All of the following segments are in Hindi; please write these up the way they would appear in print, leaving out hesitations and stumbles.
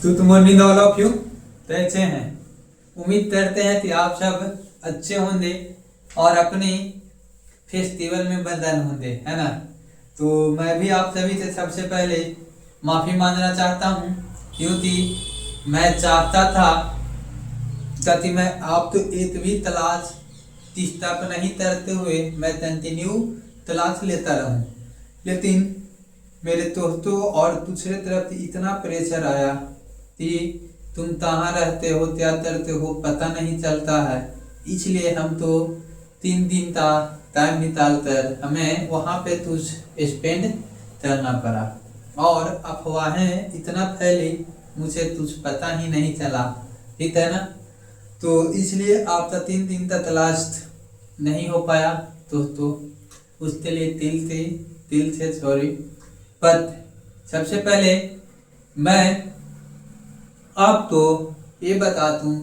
Good morning all of you. कैसे हैं? उम्मीद करते हैं कि आप सब अच्छे होंगे और अपने फेस्टिवल में बदल होंगे, है ना। तो मैं भी आप सभी से सबसे पहले माफ़ी मांगना चाहता हूँ, क्योंकि मैं चाहता था ताकि मैं आप तो एक भी तलाश डिस्टर्ब नहीं करते हुए मैं कंटिन्यू तलाश लेता रहूं, लेकिन मेरे दोस्तों और दूसरे तरफ इतना प्रेशर आया कि तुम कहाँ रहते हो, क्या करते हो, पता नहीं चलता है। इसलिए हम तो 3 दिन का टाइम निकाल कर हमें वहाँ पे कुछ स्पेंड करना पड़ा, और अफवाहें इतना फैली मुझे कुछ पता ही नहीं चला, ठीक है ना। तो इसलिए आपका 3 दिन का तलाश नहीं हो पाया दोस्तों, उसके लिए दिल से सॉरी। पर सबसे पहले मैं आपको ये बता दूं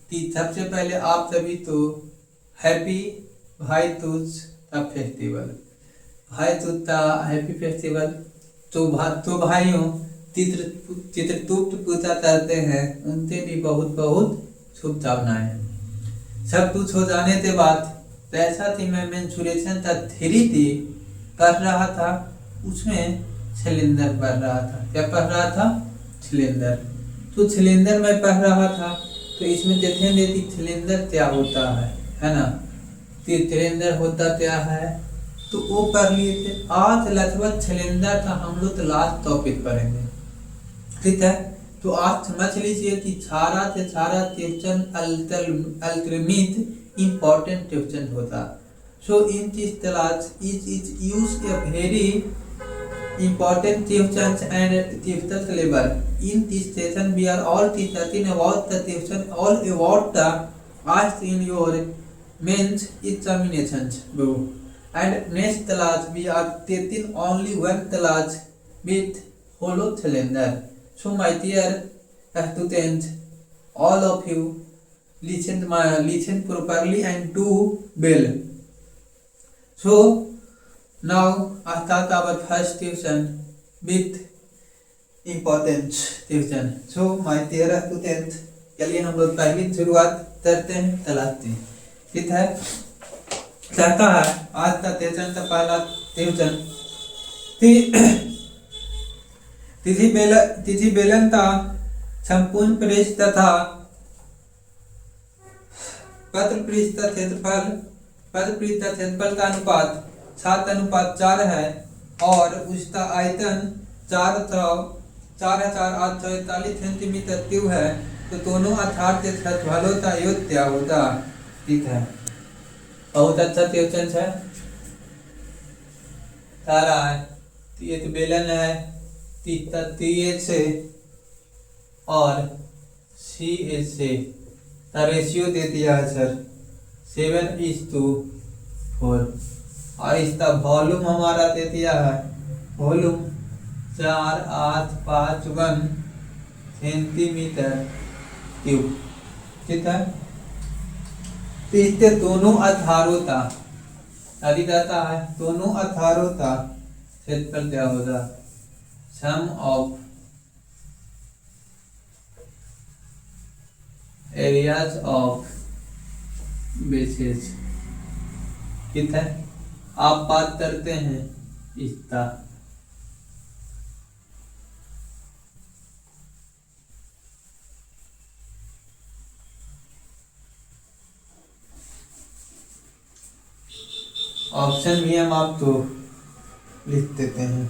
कि सबसे पहले आप सभी तो हैप्पी भाई दूज का फेस्टिवल, भाई दूज का हैप्पी फेस्टिवल। तो भाइयों चित्रगुप्त पूजा करते हैं, उनसे भी बहुत बहुत शुभकामनाएं। सब कुछ हो जाने के बाद जैसा कि मैं मेंस्ट्रुएशन का 3D कर रहा था, उसमें सिलेंडर पढ़ रहा था। क्या पढ़ रहा था? सिलेंडर। तो सिलेंडर में पढ़ रहा था, तो इसमें देखेंगे कि सिलेंडर क्या होता है ना। तो सिलेंडर होता क्या है तो वो पढ़ लिए थे। आज लगभग सिलेंडर का हम लोग लास्ट टॉपिक पढ़ेंगे, ठीक है। तो आज समझ लीजिए कि सारा से सारा क्वेश्चन अल्टरनेट इम्पोर्टेंट क्वेश्चन होता। So in this class is used a very important questions and question syllabus. In this session we are all discussing about the question all about the asked in your mains examinations, bro. And next class we are taking only one class with hollow cylinder. So my dear students, all of you listen properly and do well. So now I start our first question with important question. So my dear students, चलिए हम लोग पहली शुरुआत करते हैं, तलाशते हैं, ठीक है। कहता है आज का क्वेश्चन का पहला क्वेश्चन, तिथि बेलन का संपूर्ण पृष्ठ तथा पत्र पृष्ठ का क्षेत्रफल का अनुपात 7:4 है और उसका आयतन 4,841 सेंटीमीटर क्यूब है। तो दोनों आधार के क्षेत्रफलों का योग क्या होगा? ठीक है, बहुत अच्छा क्वेश्चन है। तारा है, ये तो बेलन है, से और सी से का रेशियो दे दिया है सर 7:4, और इसका वॉल्यूम हमारा दे दिया है, वॉल्यूम 4,851 सेंटीमीटर क्यूब, ठीक है। तो इसके दोनों आधारों का यदि रहता है, दोनों आधारों का क्षेत्रफल क्या होगा? सम ऑफ एरियाज ऑफ बेसेस, ठीक है। आप बात करते हैं इसका, ऑप्शन भी हम आपको लिख देते हैं।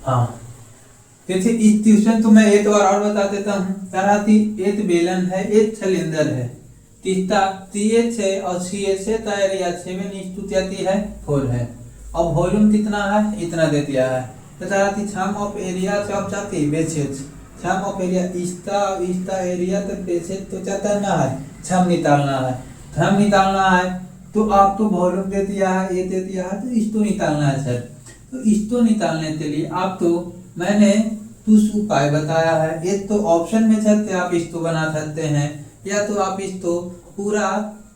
हाँ, जैसे इस ट्यूशन तो मैं एक बार और बता देता हूँ। तरह की एक बेलन है, एक सिलेंडर है, तीसरा TH है और CH है, तो एरिया 7:4 है। अब वॉल्यूम कितना है, इतना दे दिया है। तो तारा सम ऑफ एरिया से आप चाहते बेचेज, सम ऑफ एरिया इसका एरिया तो बेचेज तो चाहता ना है, सम निकालना है। सम निकालना है तो आप तो वॉल्यूम दे दिया है, ये दे दिया है, तो इसको निकालना है सर। तो इसको निकालने के लिए आप तो मैंने कुछ उपाय बताया है। एक तो ऑप्शन में चाहते आप इसको बना सकते हैं, या तो आप इसको पूरा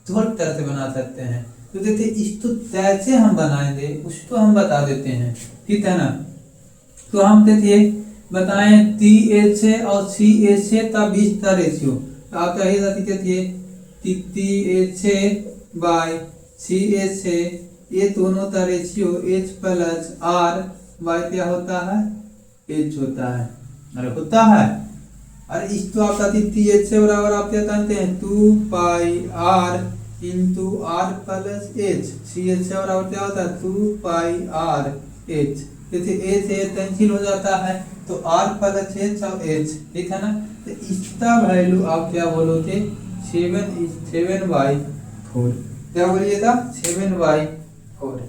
थोड़ी तरह से बना सकते हैं। तो देखिए इसको कैसे हम बनाएंगे उसको हम बता देते हैं, ठीक है ना। तो हम देखिए बताएं TH और CH का 20 का रेशियो, तो आप चाहिए देखिए TH बाय CH ये दोनों का ratio H plus R by क्या होता है, H होता है। अरे होता है, अरे इस तो आपका TH से बराबर आप क्या जानते हैं 2 पाई R into R plus H। CH से बराबर क्या होता है 2 पाई R H। जैसे H से कैंसिल हो जाता है तो R प्लस H और H, ठीक है ना। तो इसका वैल्यू आप क्या बोलोगे 7/4, क्या बोलिएगा 7/4।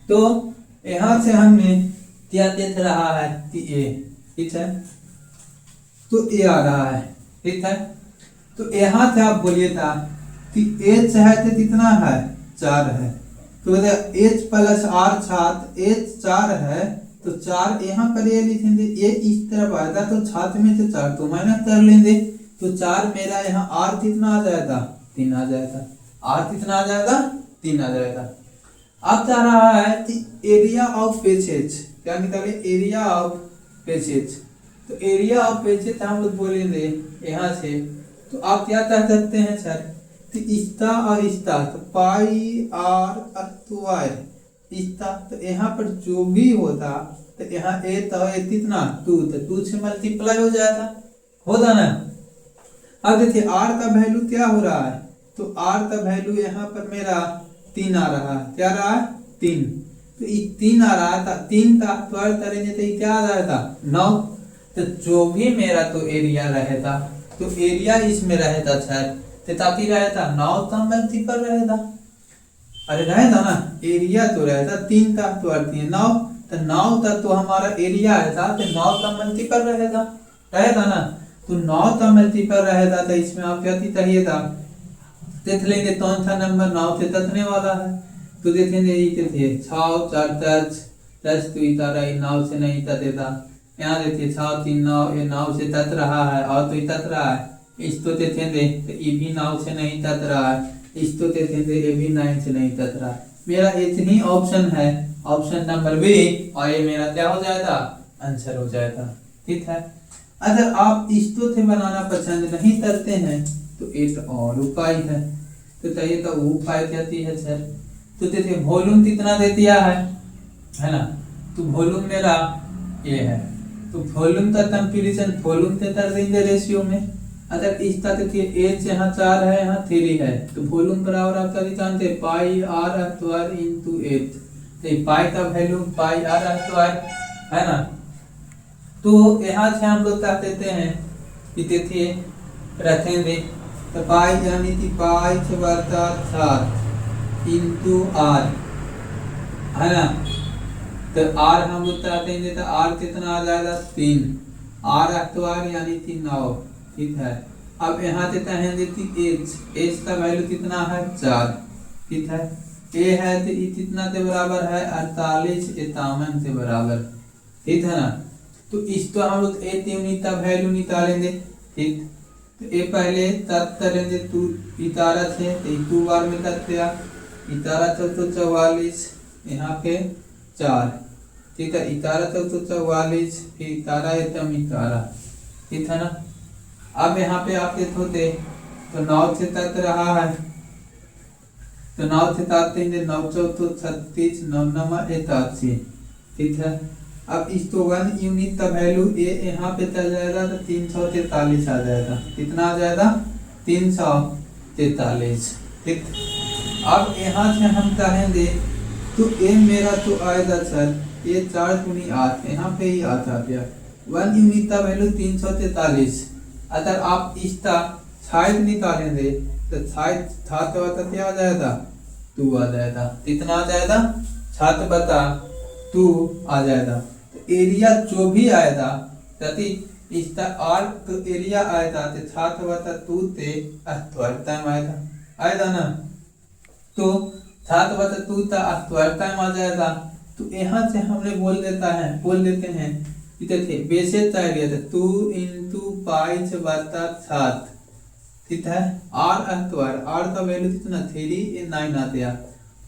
तो यहाँ से हमने क्या देख रहा है कि A, ठीक है, तो A आ रहा है, ठीक है। तो यहाँ से आप बोलिए था कि H है तो कितना है 4 है, तो H प्लस R 7, H 4 है तो 4 यहाँ पर ये लिखेंगे, ये इस तरफ आएगा तो 7 में से 4 तो माइनस कर लेंगे, तो 4 मेरा यहाँ R कितना आ जाएगा 3 आ जाएगा, R कितना आ जाएगा 3 आ जाएगा। अब चाह रहा है कि एरिया ऑफ पैसेज, क्या निकाले एरिया ऑफ पैसेज। तो एरिया ऑफ पैसेज हम लोग बोलेंगे यहाँ से, तो आप क्या कह सकते हैं सर कि इसका और इसका तो पाई R स्क्वायर इसका, तो यहाँ पर जो भी होता तो यहाँ ए तो कितना 2, तो 2 से मल्टीप्लाई हो जाएगा, होगा ना। अब देखिए R का वैल्यू क्या हो रहा है, तो R का वैल्यू यहाँ पर मेरा 3 आ रहा है, क्या रहा है 3, तो ये 3 आ रहा था, 3 का स्क्वायर करेंगे तो ये क्या आ जाएगा 9। तो जो भी मेरा तो एरिया रहेगा, तो एरिया इसमें रहेगा सर, तो ताकि रहेगा 9 का मल्टीपल रहेगा, अरे रहेगा ना, एरिया तो रहेगा 3 का स्क्वायर 9, तो 9 का तो हमारा एरिया है था, तो 9 का मल्टीपल रहेगा, रहेगा ना। तो 9 का मल्टीपल रहेगा तो इसमें आप क्या चाहिए था, देख लेंगे कौन सा नंबर 9 से तकने वाला है। तो देखेंगे ये कैसे 6 4 10 तो इतारा 9 से नहीं ततेगा, यहाँ देखिए 6 3 9 ये 9 से तत रहा है, और तो तत रहा है, इस तो देखेंगे तो ये भी 9 से नहीं तत रहा है, इस तो देखेंगे ये भी 9 से नहीं तत रहा है। मेरा इतनी ऑप्शन है, ऑप्शन नंबर बी, और ये मेरा क्या हो जाएगा आंसर हो जाएगा, ठीक है। अगर आप इसको से बनाना पसंद नहीं करते हैं तो एक और उपाय है, तो चाहिए तो वो उपाय कहती है सर। तो देखिए वॉल्यूम कितना दे दिया है ना, तो वॉल्यूम मेरा ये है, तो वॉल्यूम का कंपैरिजन वॉल्यूम से कर देंगे रेशियो में। अगर इसका देखिए H यहाँ 4 है यहाँ 3 है, तो वॉल्यूम बराबर आपका जानते पाई R स्क्वायर इंटू H, तो पाई का वैल्यू पाई R स्क्वायर है ना। तो यहाँ से हम लोग क्या देते हैं कि देखिए रखेंगे तो पाई यानी कि पाई से बरता 7 इंटू R है ना, तो R हम लोग क्या देंगे तो R कितना आ जाएगा 3, R स्क्वायर यानी कि 9, ठीक है। अब यहाँ से कहेंगे कि H का वैल्यू कितना है 4, ठीक है। A है तो ये कितना के बराबर है 48 51 के बराबर, ठीक है ना। तो इसको हम लोग A यूनिट का वैल्यू निकालेंगे, ठीक। तो ए पहले तत् करेंगे 2 इतारा से, तो 2 बार में तत् किया इतारा 44 यहाँ पे 4, ठीक है। इतारा 44 फिर इतारा एकदम इतारा, ठीक है ना। अब यहाँ पे आप होते तो 9 से तत् रहा है, तो 9 से तत् देंगे 9 4 36 9 9 81, ठीक है। अब इसको 1 यूनिट का वैल्यू ए यहाँ पे चल जाएगा तो 343 आ जाएगा, कितना आ जाएगा 343, ठीक। अब यहाँ से हम कहेंगे तो ए मेरा तो आएगा सर ये 4 गुनी 8 यहाँ पे ही आता गया, 1 यूनिट का वैल्यू 343। अगर आप इसका छाइत निकालेंगे तो छाइत छात बता क्या आ जाएगा, तू आ जाएगा। कितना आ जाएगा, छात बता तू आ जाएगा। तो एरिया जो भी आएगा यदि इसका आर तो एरिया आएगा तो छात बता तू ते टाइम आएगा ना। तो छात बता तू टाइम आ जाएगा। तो यहाँ से हमने बोल देते हैं देखिए बेसिस एरिया था 2 इंटू पाई बता छात, ठीक है। आर का वैल्यू कितना 3 9 आ गया।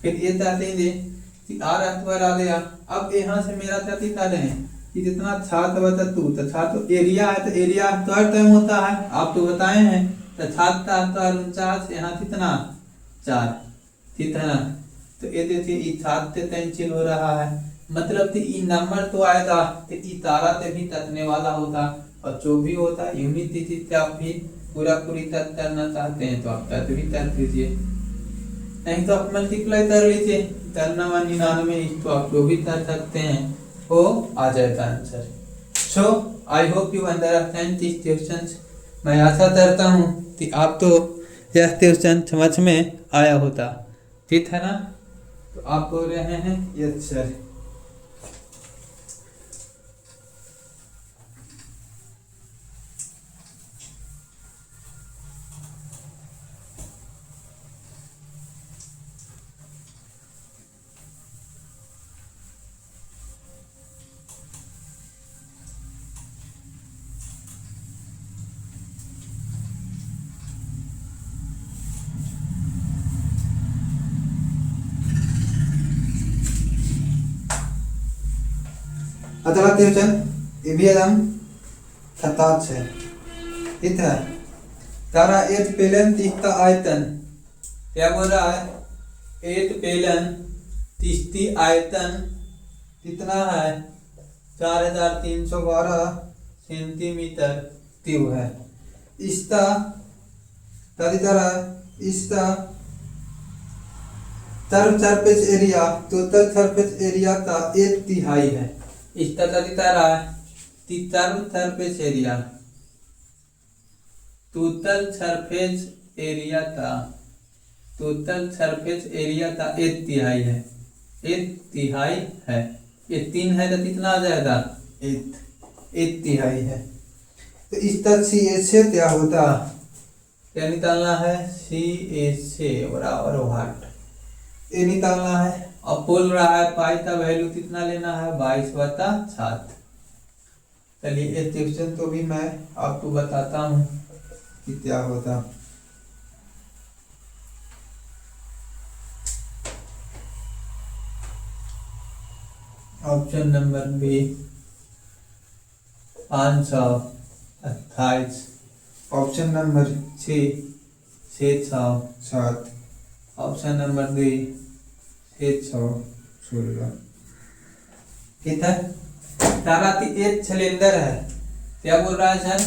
फिर ये चाहते हैं आर आ गया। अब यहाँ से मेरा क्या निकाले हैं कि जितना छात बता तू, तो छात तो एरिया है, तो एरिया टाइम होता है, आप तो बताए हैं। तो छात का 49, यहाँ कितना 4, ठीक है ना। तो ये देखिए छात से कैंसिल हो रहा है, मतलब कि नंबर तो आएगा तो तारा से भी तकने वाला होता, और जो भी होता यूनिट तिथि से आप भी पूरी तक करना चाहते हैं तो आप तक भी कर दीजिए, नहीं तो आप मल्टीप्लाई कर लीजिए। 99 इसको आप जो भी कर सकते हैं वो आ जाएगा answer. So I hope you understand this questions. मैं आशा करता हूँ कि आपको यह क्वेश्चन समझ में आया होता, ठीक है ना। तो आप बोल रहे हैं यस सर। अगला क्वेश्चन ये भी एकदम खतरनाक है, ठीक है। तारा एक पेलन तीसता आयतन क्या बोल रहा है, एक पेलन तीसती आयतन कितना है 4312 सेंटीमीटर क्यूब है। इसका इसका surface area total surface area का 1/3 है। इसका surface area total surface area का 1/3 है, 1/3 है। ये 3 है तो कितना आ जाएगा 1/3 है। तो इस तरह सी एच से क्या होता, क्या निकालना है, सी एच से बराबर वाट ये निकालना है। अब बोल रहा है पाई का वैल्यू कितना लेना है 22/7। चलिए इस क्वेश्चन को भी मैं आपको बताता हूँ कि क्या होता। Option number B 528, option number 607, option number D 616, ठीक है। तारा एक सिलेंडर है, क्या बोल रहा है सर,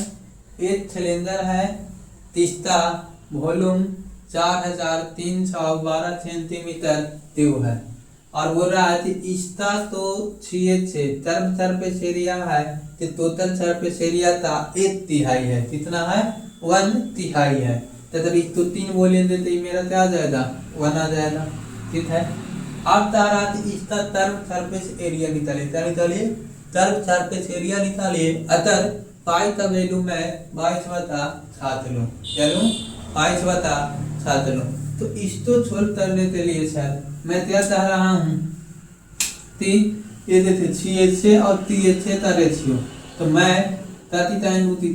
एक सिलेंडर है जिसका वॉल्यूम 4312 सेंटीमीटर क्यूब है, और बोल रहा है कि इसका तो सरफेस एरिया है कि टोटल सरफेस एरिया का 1/3 है, कितना है 1/3 है। तो जब इसको 3 बोलेंगे तो मेरा क्या आ जाएगा 1 आ जाएगा, ठीक है। अब तारा इसका सरफेस एरिया निकालिए, सरफेस एरिया निकालिए। अगर पाई का वैल्यू मैं 22/7 लूँ, क्या लूँ 22/7 लूँ। तो इसको सोल्व करने के लिए सर मैं क्या चाह रहा हूँ कि ये देखिए CH और TH का रेशियो, तो मैं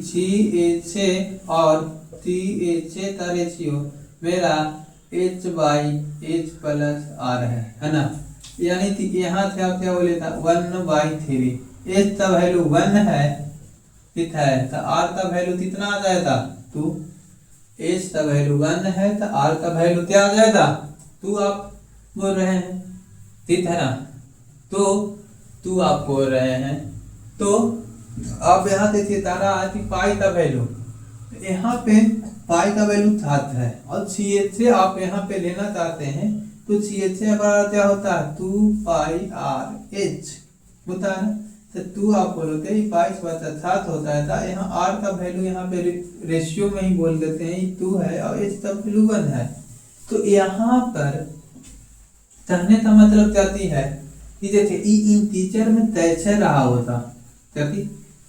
CH और TH का रेशियो मेरा H/H+R है ना। यानी कि यहाँ से आप क्या बोले था 1/3, H का वैल्यू 1 है, ठीक है। तो R का वैल्यू कितना आ जाएगा 2, H का वैल्यू 1 है तो R का वैल्यू क्या आ जाएगा 2 आप बोल रहे हैं, ठीक है ना। तो 2 आप बोल रहे हैं, तो आप यहाँ देखिए तारा आती पाई का वैल्यू, यहाँ पे पाई का वैल्यू 7 है और CH से आप यहाँ पे लेना चाहते हैं तो CH से हमारा क्या होता है 2πRH होता है। तो 2 आप बोलोगे 22 बचा 7 होता है था। यहाँ r का वैल्यू यहाँ पे रेशियो में ही बोल देते हैं 2 है और h का वैल्यू 1 है। तो यहाँ पर कहने का मतलब क्या है कि देखिए इंटीजर में तैसे रहा होता, क्या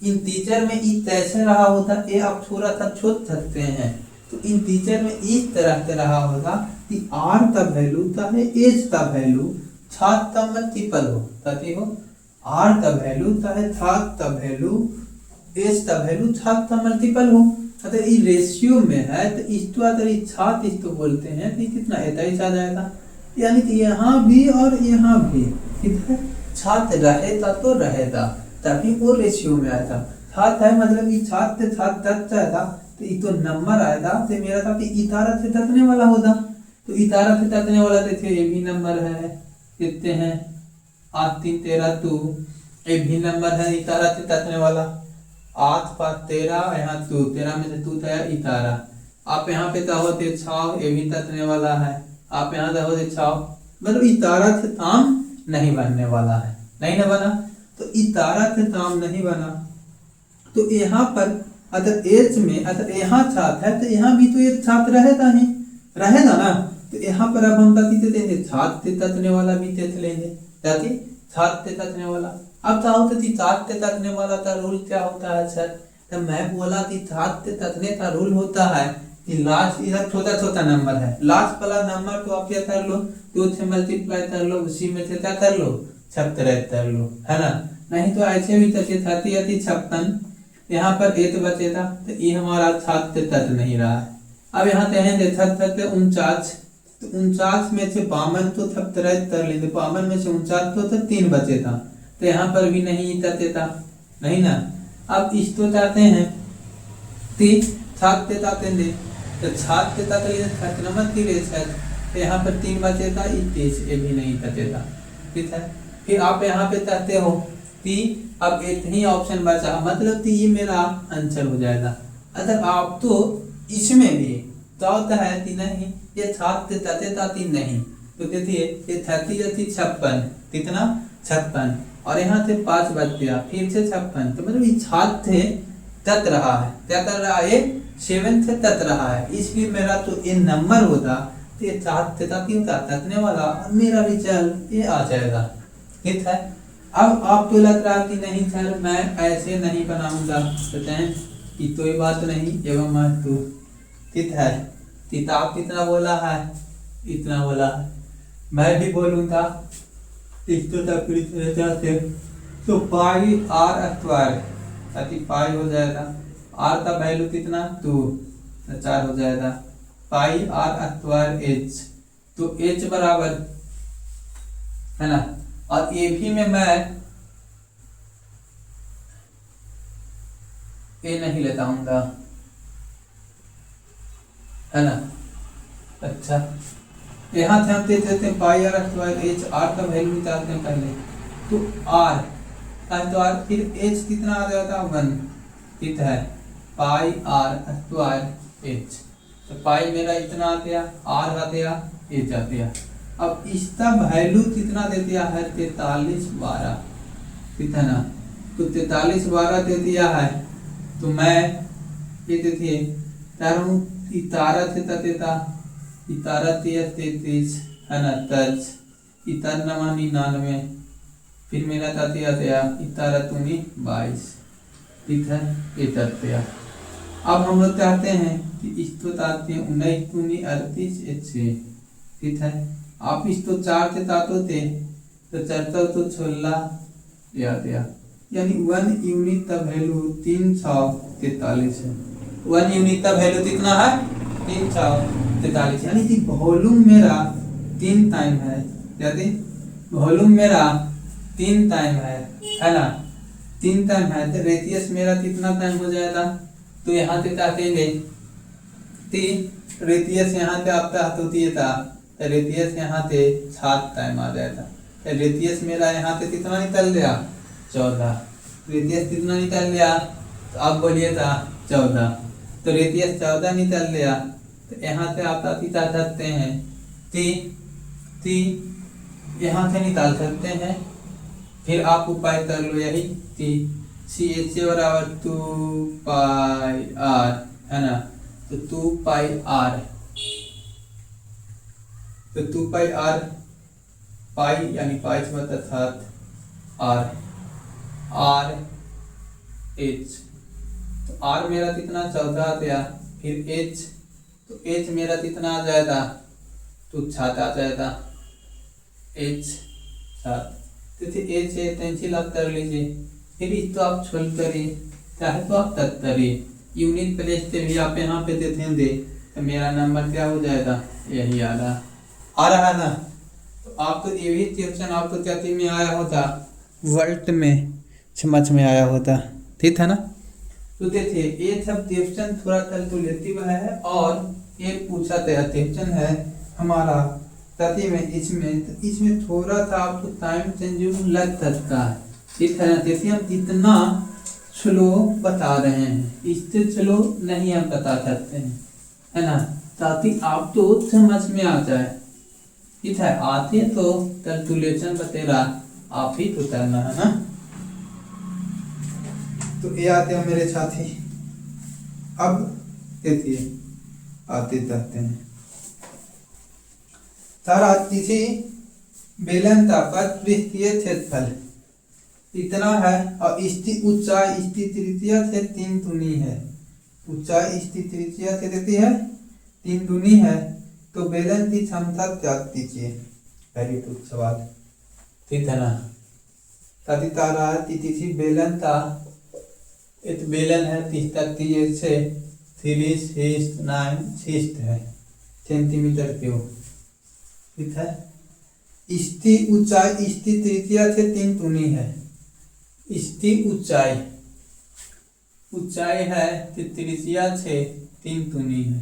इंटीजर में ई तैसे रहा होता, ये आप थोड़ा सा छोड़ सकते हैं। तो इंटीजर में इस तरह से रहा होगा कि r का वैल्यू चाहे h का वैल्यू 7 का मल्टीपल हो, ताकि हो r का वैल्यू चाहे 7 का वैल्यू h का वैल्यू 7 का मल्टीपल हो। अगर ये रेशियो में है तो इसको अगर ये 7 इसको बोलते हैं तो कितना 23 आ जाएगा। यानी कि यहाँ भी और यहाँ भी कितना 7 रहेगा तो रहेगा, तभी वो रेशियो में आएगा। 7 है मतलब ये 7 से 7 तक जाएगा तो ये तो नंबर आएगा तो मेरा था कि इतारा से तकने वाला होगा। तो इतारा से तकने वाला देखिए ये भी नंबर है, कितने हैं 8 3 13 2, एक भी नंबर है इतारा से तकने वाला 8 5 13, यहाँ 2 13 में से 2 था इतारा। आप यहाँ पे चाहोते 6 ये भी तकने वाला है, आप यहाँ चाहोते 6 मतलब इतारा से ताम नहीं बनने वाला है, नहीं ना बना। तो इतारा से ताम नहीं बना तो यहाँ पर अगर एच में अगर यहाँ 7 है तो यहाँ भी तो एक 7 रहेगा ही, रहेगा ना। तो यहाँ पर अब हम ताकि देंगे 7 से तकने वाला भी देख लेंगे, ताकि 7 से तकने वाला। अब चाहो तो 7 से तकने वाला का रूल क्या होता है सर? तो मैं बोला कि 7 से तकने का रूल होता है कि लास्ट इधर छोटा छोटा नंबर है, लास्ट वाला नंबर को आप क्या कर लो 2 से मल्टीप्लाई कर लो, उसी में से क्या कर लो 76 कर लो, है ना। नहीं तो ऐसे भी तक 56 यहाँ पर 8 बचेगा तो ये हमारा 7 से तक नहीं रहा है। अब यहाँ कहेंगे 49, तो 49 में से 52 तो 77 कर लेंगे, 52 में से 49 तो 3 बचेगा, तो यहाँ पर भी नहीं ततेता, नहीं ना। अब इसको चाहते हैं 7 से तातेंगे तो 7 से ताते नंबर की रेस है तो यहाँ पर 3 बचेगा, 23 ये भी नहीं ततेता, ठीक है। फिर आप यहाँ पे चाहते हो कि अब इतना ही ऑप्शन बचा, मतलब कि ये मेरा आंसर हो जाएगा। अगर आप तो इसमें भी तो होता है कि नहीं ये 7 से ततेता 3 नहीं, तो देखिए ये 30 56 कितना 56 और यहाँ से 5 बच गया फिर से 56, तो मतलब ये 7 से तत रहा है, क्या कर रहा है 7 से तत रहा है, इसलिए मेरा तो ये नंबर होता तो ये 7 से तकने वाला और मेरा रिजल्ट ये आ जाएगा, ठीक है। अब आपको लग रहा कि नहीं सर मैं ऐसे नहीं बनाऊंगा, कहते हैं कि कोई बात नहीं एवं महत्व, ठीक है। किताब कितना बोला है इतना बोला है, मैं भी बोलूंगा इसको तो पाई r स्क्वायर 35 हो जाएगा, r का वैल्यू कितना 2 तो 4 हो जाएगा, पाई r स्क्वायर h, तो h बराबर है ना। और ये भी में मैं ये नहीं लेता हूँगा, है ना। अच्छा यहाँ से हम देख देते हैं पाई आर स्क्वायर एच, आर का वैल्यू निकालते हैं पहले, तो आर तो आर फिर एच कितना आ जाता 1, ठीक है, पाई आर स्क्वायर एच, तो पाई मेरा इतना आ गया, आर आ गया, एच आ गया। अब इसका वैल्यू कितना दे दिया है 43 12, ठीक है ना। तो 43 12 दे दिया है, तो मैं ये देखिए इतारा से ततेता इतारा 33 है ना, तज इतर 99, फिर मेरा ताती आ गया इतारा तुम्ही 22, ठीक है ये तत्या। अब हम लोग चाहते हैं कि इसको ताते 19 दूनी 38 6, ठीक है। आप इसको 4 से तातो थे तो 4 तो 16 याद या, यानी 1 यूनिट का वैल्यू 343 है, 1 यूनिट का वैल्यू कितना है 343, यानी कि वॉल्यूम मेरा 3 टाइम है, यानी वॉल्यूम मेरा 3 टाइम है ना, 3 टाइम है। तो रेडियस मेरा कितना टाइम हो जाएगा, तो यहाँ से ताकेंगे 3 रेडियस यहाँ से आपका होती है था, तो रेडियस यहाँ से 7 टाइम आ जाएगा। तो रेडियस मेरा यहाँ से कितना निकल गया 14, रेडियस कितना निकल गया तो आप बोलिए था 14, तो रेडियस 14 निकल गया। तो यहाँ से आप क्या सकते हैं टी यहाँ से निकाल सकते हैं फिर आप उपाय कर लो यही कि CHA बराबर 2 पाई r, है ना। तो 2 पाई r, तो 2 पाई r, पाई यानी पाई बटा 7 r, r h, तो r मेरा कितना 14 आ गया। फिर h, तो h मेरा कितना आ जाएगा, तो 7 आ जाएगा, h 7। तो h है पेंसिल आप कर लीजिए। फिर इसको आप छोड़ करिए, चाहे तो आप तक करिए, यूनिट प्लेस से भी आप यहाँ पे दे देंगे तो मेरा नंबर क्या हो जाएगा, यही आ रहा ना। तो आप तो ये भी क्वेश्चन आपको क्या में आया होता, वर्ल्ड में समझ में आया होता, ठीक है ना। तो देखिए ये सब क्वेश्चन थोड़ा कैलकुलेटिव है और ये पूछा गया क्वेश्चन है हमारा साथी में इसमें थोड़ा सा आपको टाइम कंज्यूम लग सकता है, ठीक है ना। देखिए हम इतना स्लो बता रहे हैं, इससे स्लो नहीं हम बता सकते हैं, है ना, ताकि आप तो समझ में आ जाए, ठीक है। आते तो कैलकुलेशन बतेरा आप ही तो करना है ना। तो ये आते हैं मेरे साथी, अब देखिए आते जाते हैं। तारा किसी बेलनता पर पृष्ठीय क्षेत्रफल इतना है और इसकी ऊंचाई इसकी त्रिज्या से 3 गुनी है, ऊंचाई इसकी त्रिज्या से देती है 3 गुनी है, तो बेलन की क्षमता त्याग दीजिए। वेरी गुड सवाल, ठीक है ना। ताकि तारा किसी बेलन का एक बेलन है 30 से 369 है सेंटीमीटर क्यूब, ठीक है। इसकी ऊंचाई इसकी त्रिज्या से 3 गुनी है, इसकी ऊंचाई है कि त्रिज्या से 3 गुनी है,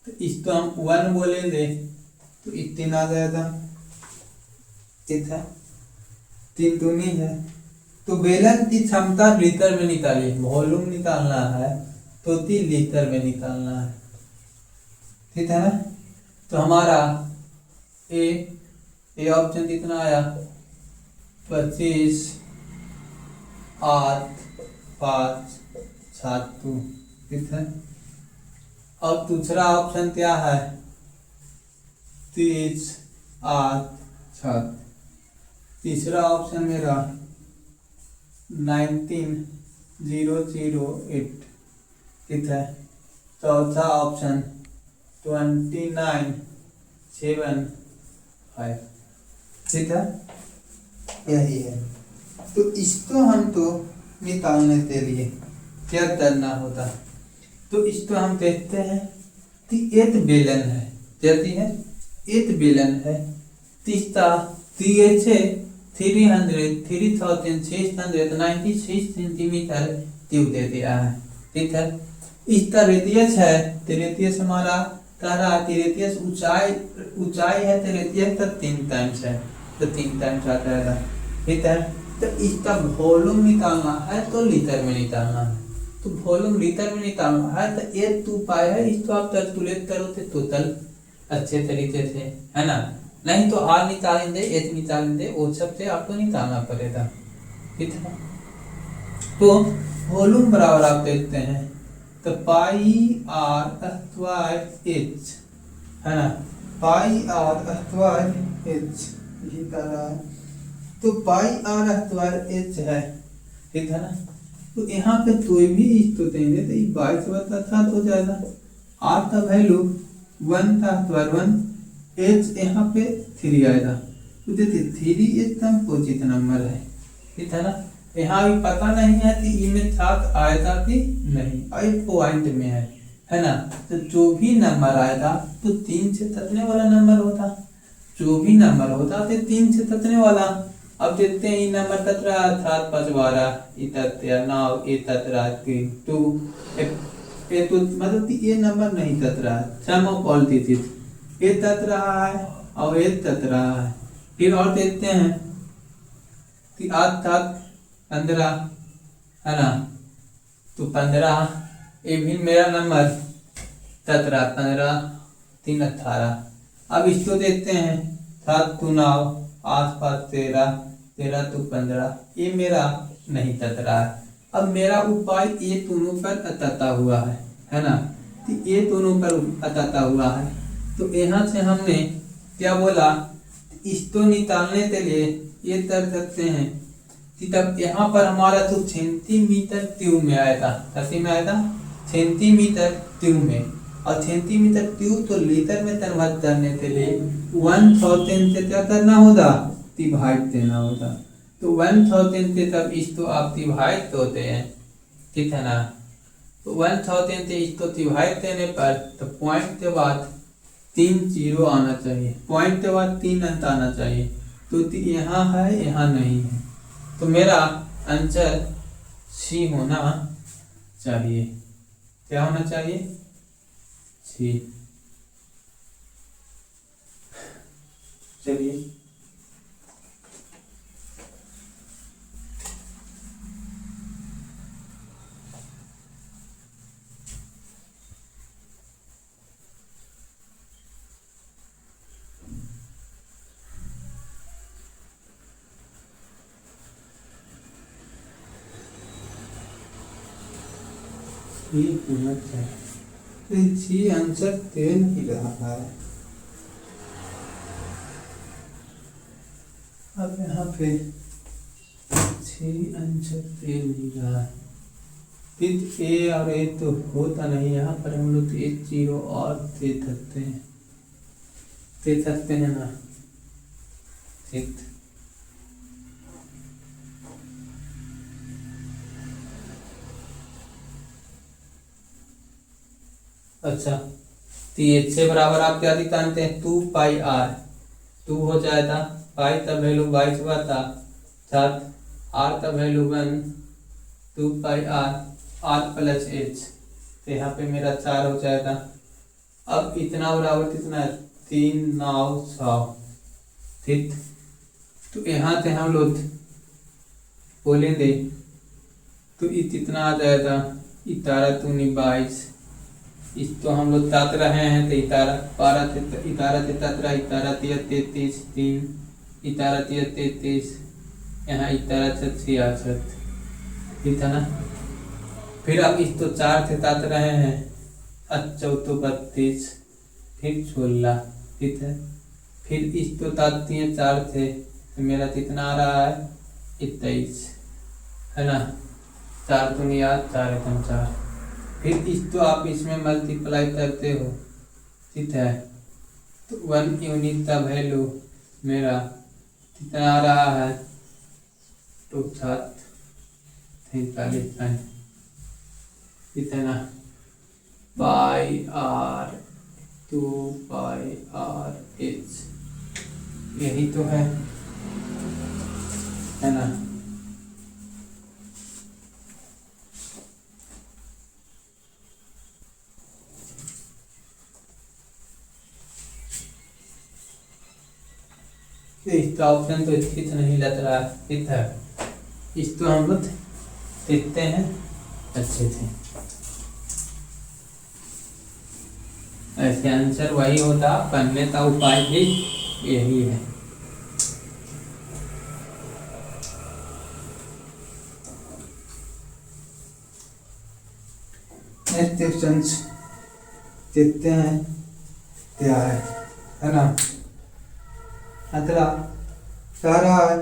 तो इसको हम 1 बोलेंगे तो इतना आ जाएगा, ठीक है। 3 गुनी है, तो बेलन की क्षमता लीटर में निकालिए, वॉल्यूम निकालना है तो 3 लीटर में निकालना है, ठीक है ना। तो हमारा ए ऑप्शन कितना आया, 25 8 5 7 2, ठीक है। और दूसरा ऑप्शन क्या है, 30 8 7। तीसरा ऑप्शन मेरा 19008, ठीक है। चौथा ऑप्शन 2975, ठीक है, यही है। तो इसको हम तो निकालने के लिए क्या करना होता, तो इसको हम देखते हैं कि एक बेलन है, कहती है एक बेलन है तीसरा 3696 सेंटीमीटर ट्यूब दे दिया है, ठीक है। इसका रेडियस है, तो रेडियस हमारा कह रहा है कि रेडियस ऊंचाई है तो रेडियस का 3 टाइम्स है, तो 3 टाइम्स आ जाएगा, ठीक है। तो इसका वॉल्यूम निकालना है तो लीटर में निकालना है, तो वॉल्यूम लीटर में निकालना है तो 2 पाई है, इसको आप कैलकुलेट करो तो टोटल अच्छे तरीके से, है ना। नहीं तो आर निकालेंगे, एच निकालेंगे, वो सब से आपको निकालना पड़ेगा, ठीक है। तो वॉल्यूम बराबर आप देखते हैं तो पाई आर स्क्वायर एच, है ना, पाई आर स्क्वायर एच यही कर रहा है, तो पाई आर स्क्वायर एच है, ठीक है ना। तो यहाँ पे कोई भी इसको देंगे तो ये 22 बटा 7 हो जाएगा। आर का वैल्यू 1 था स्क्वायर 1, एच यहाँ पे 3 आएगा, तो देखिए 3 एकदम पॉजिटिव नंबर है, ठीक है ना। यहाँ भी पता नहीं है कि ई में 7 आएगा कि नहीं, और पॉइंट में है ना। तो जो भी नंबर आएगा तो 3 से तकने वाला नंबर होता, जो भी नंबर होता तो 3 से तकने वाला। अब देखते हैं ये नंबर तक रहा 7 5 12 9 2, तो मतलब ये नंबर नहीं तक रहा है, सम ऑफ ऑल डिजिट ये तक रहा है और ये तक रहा है। फिर और देखते हैं कि 8 7 15, है ना, तो 15 ये भी मेरा नंबर 17 15 3 18। अब इसको देखते हैं 7 2 9 8 5 13 13 तो 15, ये मेरा नहीं तत रहा है। अब मेरा उपाय ये दोनों पर अतता हुआ है ना, तो ये दोनों पर अतता हुआ है। तो यहाँ से हमने क्या बोला, इसको निकालने के लिए ये कर सकते हैं। तब यहाँ पर हमारा तो सेंटीमीटर क्यूब में आया था, कैसे में आया था, सेंटीमीटर क्यूब में, और सेंटीमीटर क्यूब तो लीटर में कन्वर्ट करने के लिए 1000 से क्या करना होगा, डिवाइड देना होगा। तो 1000 से तब इसको आप डिवाइड होते हैं, ठीक है ना। तो 1000 से इसको डिवाइड देने पर तो पॉइंट के बाद 3 0 आना चाहिए, पॉइंट के बाद 3 अंक आना चाहिए। तो यहाँ है, यहाँ नहीं है, तो मेरा आंसर सी होना चाहिए। क्या होना चाहिए, सी। चलिए होना चाहिए, सी आंसर दे नहीं रहा है। अब यहाँ पे सी आंसर दे नहीं रहा है, फिर ए और ए तो होता नहीं। यहाँ पर हम लोग 1 0 और दे सकते हैं ना, ठीक। अच्छा, तो ये से बराबर आप क्या दिखाते हैं, 2 पाई आर, 2 हो जाएगा, पाई का वैल्यू 22 बता 7, आर का value 1, 2 pi R, R plus H, तो यहाँ पे मेरा 4 हो जाएगा। अब इतना बराबर कितना, 3 9 100, ठीक। तो यहाँ से हम लोग बोलेंगे तो कितना आ जाएगा, 11 दूनी 22, इसको हम लोग तात रहे हैं तो 11 33, 3 33, यहाँ 66, ठीक है ना। फिर अब इसको 4 से तात रहे हैं, 14 32, फिर 16, ठीक है। फिर इसको ताती हैं 4 से, तो मेरा कितना आ रहा है, 23, है ना। 4 दूनी 8, 4 एकम 4, फिर इसको आप इसमें मल्टीप्लाई करते हो, ठीक है। तो 1 यूनिट का वैल्यू मेरा कितना आ रहा है, तो 7 43 है, कितना, पाई आर 2 पाई आर एच, यही तो है ना। इसका ऑप्शन तो स्थित नहीं लग रहा, ठीक है। इसको हम लोग देखते हैं अच्छे से, ऐसे आंसर वही होता, करने का उपाय भी यही है। नेक्स्ट क्वेश्चन देखते हैं क्या है ना। अगला कह रहा है,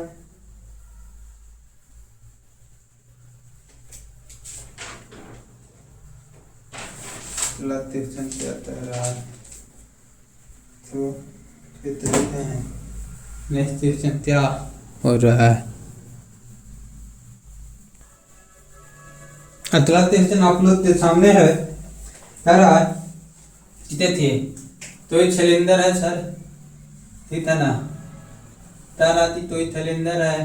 क्वेश्चन क्या कह रहा है, तो देखते हैं नेक्स्ट क्वेश्चन क्या हो रहा है। अगला क्वेश्चन आप लोग के सामने है, कह रहा है, देखिए तो ये सिलेंडर है सर, ठीक है ना। ताराती तो सिलेंडर है,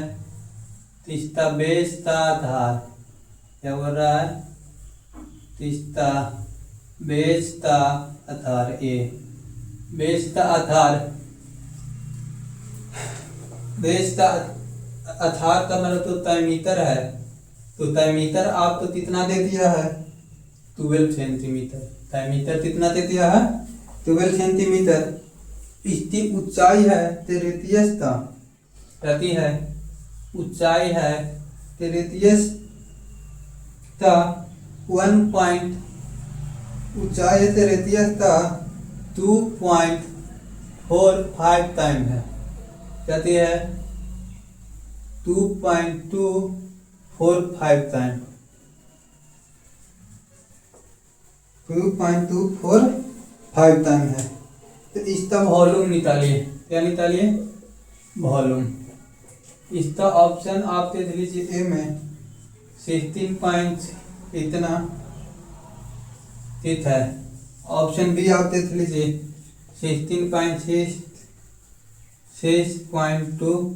तीसरा बेस का आधार क्या बोल रहा है, तीसरा बेस का आधार, ए बेस का आधार, बेस का आधार का मतलब तो डायमीटर है, तो डायमीटर आपको कितना दे दिया है, 12 सेंटीमीटर। डायमीटर कितना दे दिया है, 12 सेंटीमीटर। इसकी ऊंचाई है, तो रेडियस का रहती है ऊंचाई है रेडियस था 1 पॉइंट, ऊंचाई है रेडियस था 2.45 टाइम है, कहती है 2.245 टाइम, 2.245 टाइम है। तो इसका वॉल्यूम निकालिए, क्या निकालिए? वॉल्यूम। इसका ऑप्शन आप देख लीजिए ए में 16 पॉइंट इतना, ठीक है। ऑप्शन बी आप देख लीजिए 16.6.2,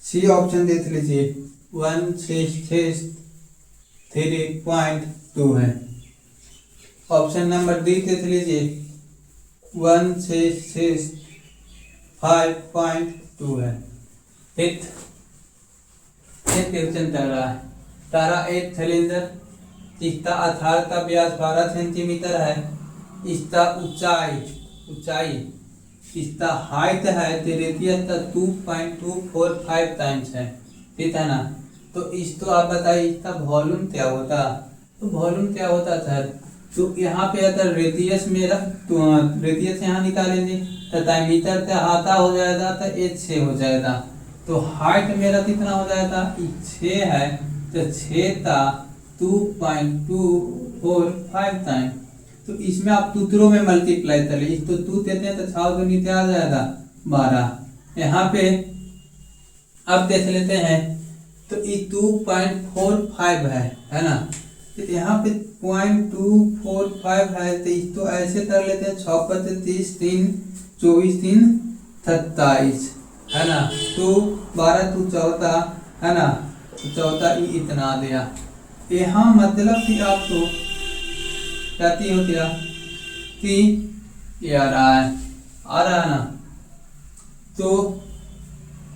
सी ऑप्शन देख लीजिए 1663.2 है। ऑप्शन नंबर डी देख लीजिए 1665.2 है। ठीक, एक क्वेश्चन कर रहा है। तारा एक सिलेंडर, इसका आधार का व्यास 12 सेंटीमीटर है, इसका ऊंचाई इसका हाइट है रेडियस का 2.245 टाइम्स है, ठीक है ना। तो इसको आप बताइए इसका वॉल्यूम क्या होता? तो वॉल्यूम क्या होता सर? तो यहाँ पे अगर रेडियस मेरा, तो रेडियस यहाँ निकालेंगे तो डायमीटर का आधा हो जाएगा तो 6 हो जाएगा। तो हाइट मेरा कितना हो जाएगा? 6 है तो 6 का 2.245 टाइम। तो इसमें आप सूत्रों में मल्टीप्लाई कर लीजिए, तो 2 देते हैं तो 6 को नीचे आ जाएगा 12। यहाँ पे अब देख लेते हैं तो ये 2.45 है ना। तो यहाँ पे 0.245 है, तो इसको ऐसे कर लेते हैं 6 पर 30, 3 24 3 27 है ना। तो 12 2 14 है ना, तो 14 इतना दिया। यहाँ मतलब कि आपको जाती हो क्या कि ये आ रहा है ना। तो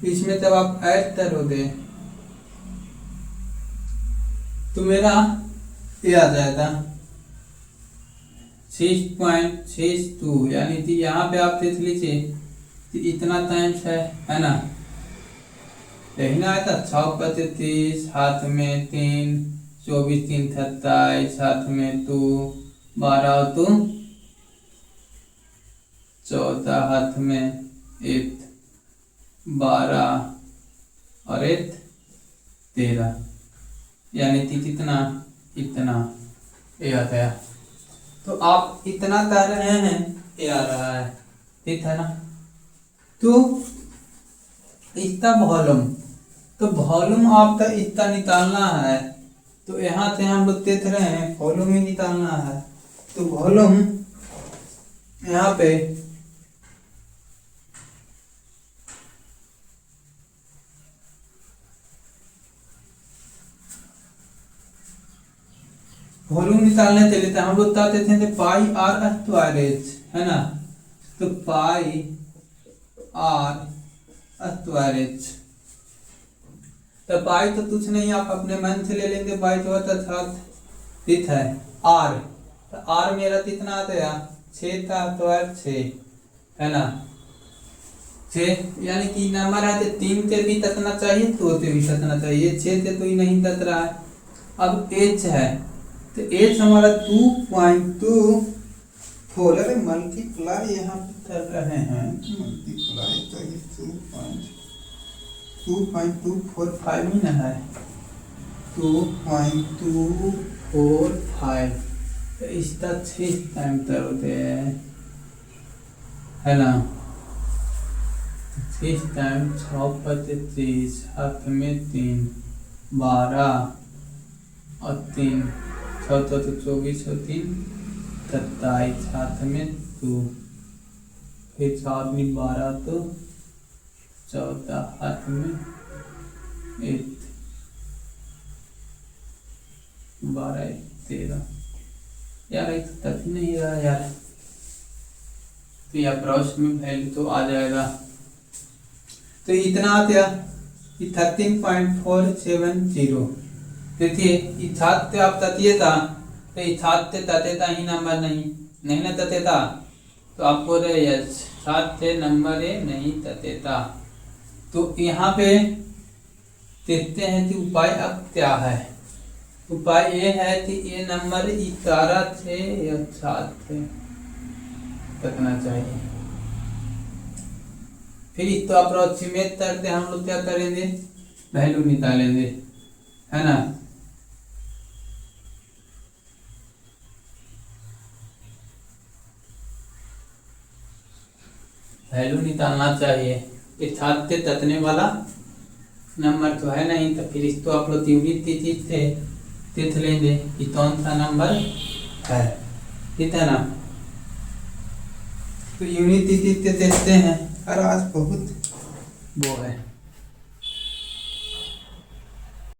इसमें जब आप ऐड करोगे तो मेरा ये आ जाएगा 6.62, यानी कि यहाँ पे आप देख लीजिए कि इतना टाइम्स है ना। यही ना आया था 6 पर 30, हाथ में 3 24 3 27, हाथ में 2 12 तो 14, हाथ में 1 12 और 1 13, यानी कि कितना? इतना ये आ गया। तो आप इतना कर रहे हैं, ये आ रहा है, ठीक है ना। तो इसका वॉल्यूम, तो वॉल्यूम आपका इतना निकालना है। तो यहाँ से हम लोग देख रहे हैं वॉल्यूम ही निकालना है। तो वॉल्यूम यहाँ पे वॉल्यूम निकालने के लिए हम लोग बताते थे पाई आर स्क्वायरेज है ना। तो पाई आर स्क्वायरेज, तो पाई तो कुछ नहीं, आप अपने मन से ले लेंगे, पाई तो होता ठीक है आर। तो आर मेरा कितना आता है? 6 का स्क्वायर 6 है ना, 6, यानी कि नंबर है तो 3 से भी तकना चाहिए, 2 से भी तकना चाहिए, 6 से तो ही नहीं तक रहा है। अब एच है तो एच हमारा 2.24, अरे मल्टीप्लाई यहाँ पे कर रहे हैं, मल्टीप्लाई तो 2.245 ही ना है, 2.245 तो इसका 6 टाइम तक होते हैं है ना। 6 टाइम 6 पर 30, हाथ में 3 12 और 3 6 तो 24 और 3 27, हाथ में 2, फिर 7 में 12 तो 14, हाथ में 1 12 13, यार एक तक नहीं रहा यार। तो ये अप्रोक्सीमेट वैल्यू तो आ जाएगा। तो इतना आ गया 13.470। देखिए इथाते आप ततिए था तो इथाते ततेता ही नंबर नहीं ना ततेता, तो आपको सात से नंबर नहीं ततेता। तो यहाँ पे देखते हैं कि उपाय अब क्या है। उपाय ये है कि ये नंबर 11 थे या 7 थे, रखना चाहिए। फिर इसको अप्रोक्सीमेट करते हम लोग क्या करेंगे, वैल्यू निकालेंगे, है ना। वैल्यू निकालना चाहिए। ये 7 थे ततने वाला नंबर तो है नहीं, तो फिर इसको आप लोग यूनिट तिथि से तिथ लेंगे कि कौन सा नंबर है, ठीक है ना। तो यूनिट तिथि से देखते हैं। और आज बहुत वो है।